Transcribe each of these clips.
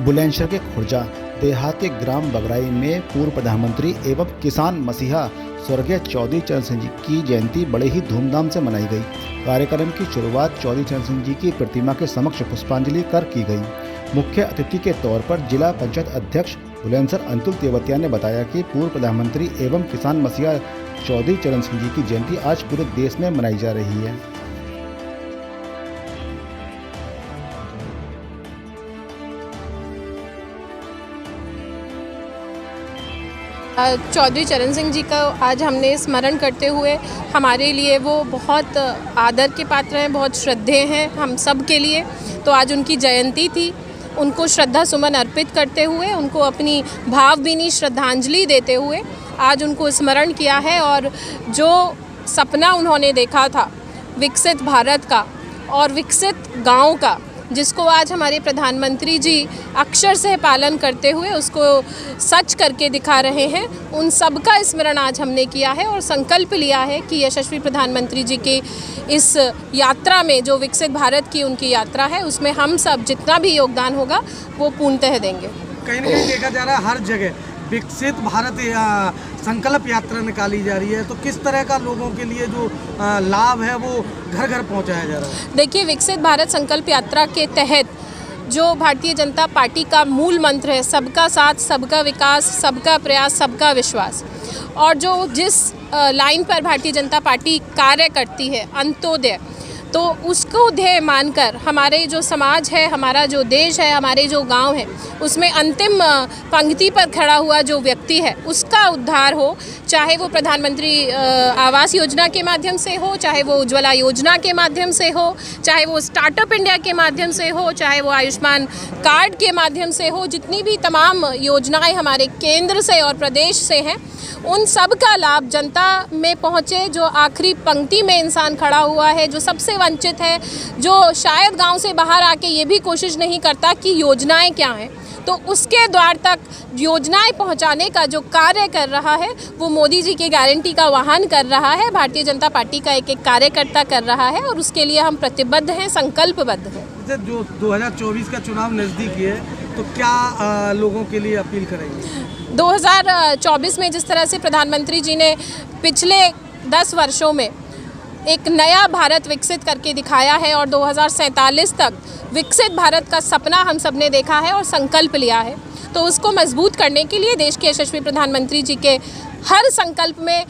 बुलंदशहर के खुर्जा देहात के ग्राम बगराई में पूर्व प्रधानमंत्री एवं किसान मसीहा स्वर्गीय चौधरी चरण सिंह जी की जयंती बड़े ही धूमधाम से मनाई गई। कार्यक्रम की शुरुआत चौधरी चरण सिंह जी की प्रतिमा के समक्ष पुष्पांजलि कर की गई। मुख्य अतिथि के तौर पर जिला पंचायत अध्यक्ष बुलंदशहर अंतुल तेवतिया ने बताया कि पूर्व प्रधानमंत्री एवं किसान मसीहा चौधरी चरण सिंह जी की जयंती आज पूरे देश में मनाई जा रही है। चौधरी चरण सिंह जी का आज हमने स्मरण करते हुए, हमारे लिए वो बहुत आदर के पात्र हैं, बहुत श्रद्धेय हैं हम सब के लिए। तो आज उनकी जयंती थी, उनको श्रद्धा सुमन अर्पित करते हुए, उनको अपनी भावभीनी श्रद्धांजलि देते हुए आज उनको स्मरण किया है। और जो सपना उन्होंने देखा था विकसित भारत का और विकसित गांव का, जिसको आज हमारे प्रधानमंत्री जी अक्षर से पालन करते हुए उसको सच करके दिखा रहे हैं, उन सब का स्मरण आज हमने किया है और संकल्प लिया है कि यशस्वी प्रधानमंत्री जी की इस यात्रा में, जो विकसित भारत की उनकी यात्रा है, उसमें हम सब जितना भी योगदान होगा वो पूर्णतः देंगे। कहीं ना कहीं देखा जा रहा है हर जगह विकसित भारत संकल्प यात्रा निकाली जा रही है, तो किस तरह का लोगों के लिए जो लाभ है वो घर घर पहुंचाया जा रहा है? देखिए, विकसित भारत संकल्प यात्रा के तहत जो भारतीय जनता पार्टी का मूल मंत्र है, सबका साथ, सबका विकास, सबका प्रयास, सबका विश्वास, और जो जिस लाइन पर भारतीय जनता पार्टी कार्य करती है, अंत्योदय, तो उसको ध्येय मानकर हमारे जो समाज है, हमारा जो देश है, हमारे जो गांव है, उसमें अंतिम पंक्ति पर खड़ा हुआ जो व्यक्ति है उसका उद्धार हो, चाहे वो प्रधानमंत्री आवास योजना के माध्यम से हो, चाहे वो उज्ज्वला योजना के माध्यम से हो, चाहे वो स्टार्टअप इंडिया के माध्यम से हो, चाहे वो आयुष्मान कार्ड के माध्यम से हो, जितनी भी तमाम योजनाएं हमारे केंद्र से और प्रदेश से हैं, उन सब का लाभ जनता में पहुँचे। जो आखिरी पंक्ति में इंसान खड़ा हुआ है, जो सबसे वंचित है, जो शायद गांव से बाहर आके ये भी कोशिश नहीं करता कि योजनाएं क्या हैं, तो उसके द्वार तक योजनाएं पहुंचाने का जो कार्य कर रहा है वो मोदी जी की गारंटी का वाहन कर रहा है, भारतीय जनता पार्टी का एक एक कार्यकर्ता कर रहा है, और उसके लिए हम प्रतिबद्ध हैं, संकल्पबद्ध हैं। जो 2024 का चुनाव नज़दीक है, तो क्या लोगों के लिए अपील करेंगे? 2024 में जिस तरह से प्रधानमंत्री जी ने पिछले 10 वर्षों में एक नया भारत विकसित करके दिखाया है और 2047 तक विकसित भारत का सपना हम सब ने देखा है और संकल्प लिया है, तो उसको मजबूत करने के लिए देश के यशस्वी प्रधानमंत्री जी के हर संकल्प में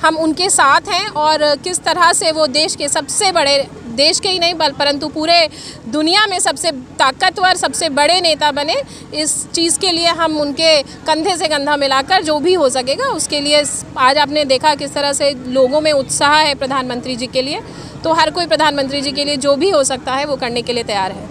हम उनके साथ हैं। और किस तरह से वो देश के सबसे बड़े, देश के ही नहीं परंतु पूरे दुनिया में सबसे ताकतवर, सबसे बड़े नेता बने, इस चीज़ के लिए हम उनके कंधे से कंधा मिलाकर जो भी हो सकेगा उसके लिए, आज आपने देखा किस तरह से लोगों में उत्साह है प्रधानमंत्री जी के लिए, तो हर कोई प्रधानमंत्री जी के लिए जो भी हो सकता है वो करने के लिए तैयार है।